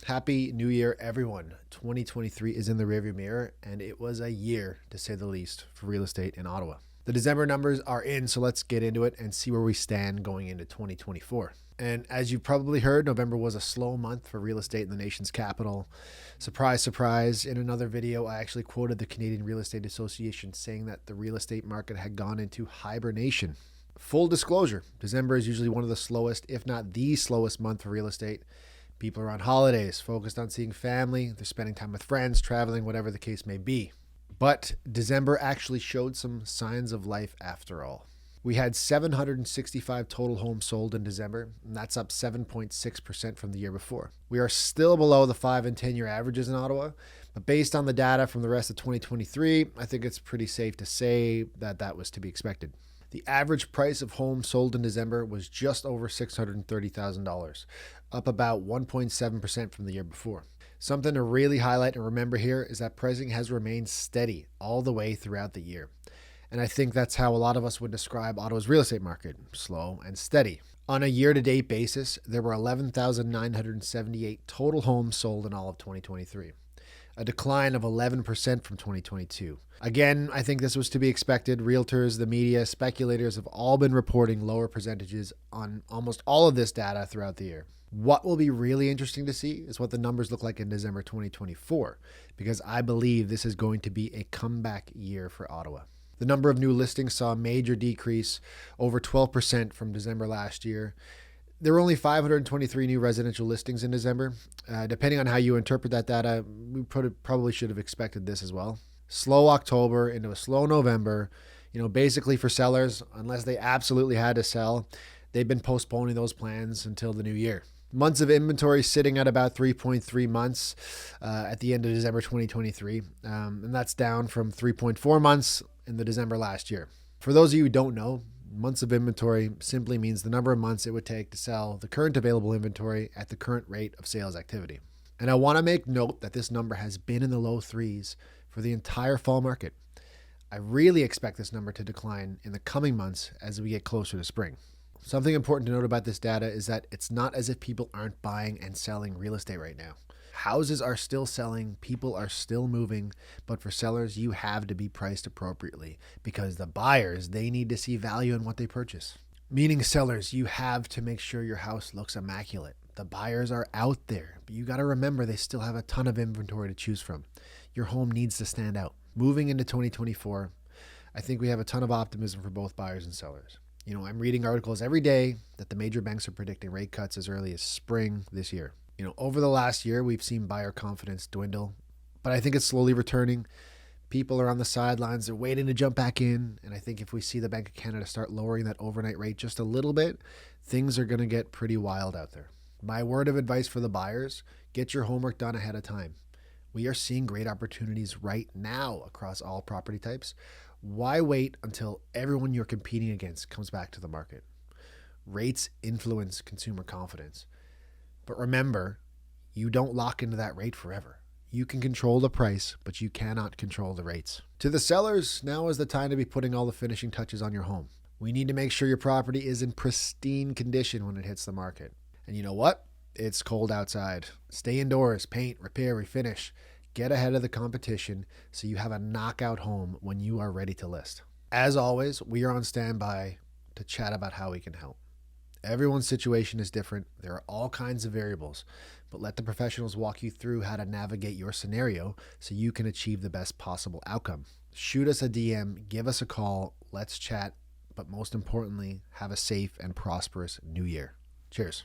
Happy New Year, everyone. 2023 is in the rearview mirror, and it was a year, to say the least, for real estate in Ottawa. The December numbers are in, so let's get into it and see where we stand going into 2024. And as you've probably heard, November was a slow month for real estate in the nation's capital. Surprise, surprise. In another video, I actually quoted the Canadian Real Estate Association saying that the real estate market had gone into hibernation. Full disclosure, December is usually one of the slowest, if not the slowest month for real estate. People are on holidays, focused on seeing family, they're spending time with friends, traveling, whatever the case may be. But December actually showed some signs of life after all. We had 765 total homes sold in December, and that's up 7.6% from the year before. We are still below the 5 and 10 year averages in Ottawa, but based on the data from the rest of 2023, I think it's pretty safe to say that that was to be expected. The average price of homes sold in December was just over $630,000, up about 1.7% from the year before. Something to really highlight and remember here is that pricing has remained steady all the way throughout the year. And I think that's how a lot of us would describe Ottawa's real estate market, slow and steady. On a year-to-date basis, there were 11,978 total homes sold in all of 2023. A decline of 11% from 2022. Again, I think this was to be expected. Realtors, the media, speculators have all been reporting lower percentages on almost all of this data throughout the year. What will be really interesting to see is what the numbers look like in December 2024, because I believe this is going to be a comeback year for Ottawa. The number of new listings saw a major decrease, over 12% from December last year. There were only 523 new residential listings in December. Depending on how you interpret that data, we probably should have expected this as well. Slow October into a slow November. Basically for sellers, unless they absolutely had to sell, they've been postponing those plans until the new year. Months of inventory sitting at about 3.3 months at the end of December 2023. And that's down from 3.4 months in the December last year. For those of you who don't know, months of inventory simply means the number of months it would take to sell the current available inventory at the current rate of sales activity. And I want to make note that this number has been in the low threes for the entire fall market. I really expect this number to decline in the coming months as we get closer to spring. Something important to note about this data is that it's not as if people aren't buying and selling real estate right now. Houses are still selling, people are still moving, but for sellers, you have to be priced appropriately because the buyers, they need to see value in what they purchase. Meaning sellers, you have to make sure your house looks immaculate. The buyers are out there, but you got to remember they still have a ton of inventory to choose from. Your home needs to stand out. Moving into 2024, I think we have a ton of optimism for both buyers and sellers. I'm reading articles every day that the major banks are predicting rate cuts as early as spring this year. Over the last year, we've seen buyer confidence dwindle, but I think it's slowly returning. People are on the sidelines. They're waiting to jump back in. And I think if we see the Bank of Canada start lowering that overnight rate just a little bit, things are going to get pretty wild out there. My word of advice for the buyers, get your homework done ahead of time. We are seeing great opportunities right now across all property types. Why wait until everyone you're competing against comes back to the market? Rates influence consumer confidence. But remember, you don't lock into that rate forever. You can control the price, but you cannot control the rates. To the sellers, now is the time to be putting all the finishing touches on your home. We need to make sure your property is in pristine condition when it hits the market. And you know what? It's cold outside. Stay indoors, paint, repair, refinish. Get ahead of the competition so you have a knockout home when you are ready to list. As always, we are on standby to chat about how we can help. Everyone's situation is different. There are all kinds of variables, but let the professionals walk you through how to navigate your scenario so you can achieve the best possible outcome. Shoot us a DM, give us a call, let's chat, but most importantly, have a safe and prosperous new year. Cheers.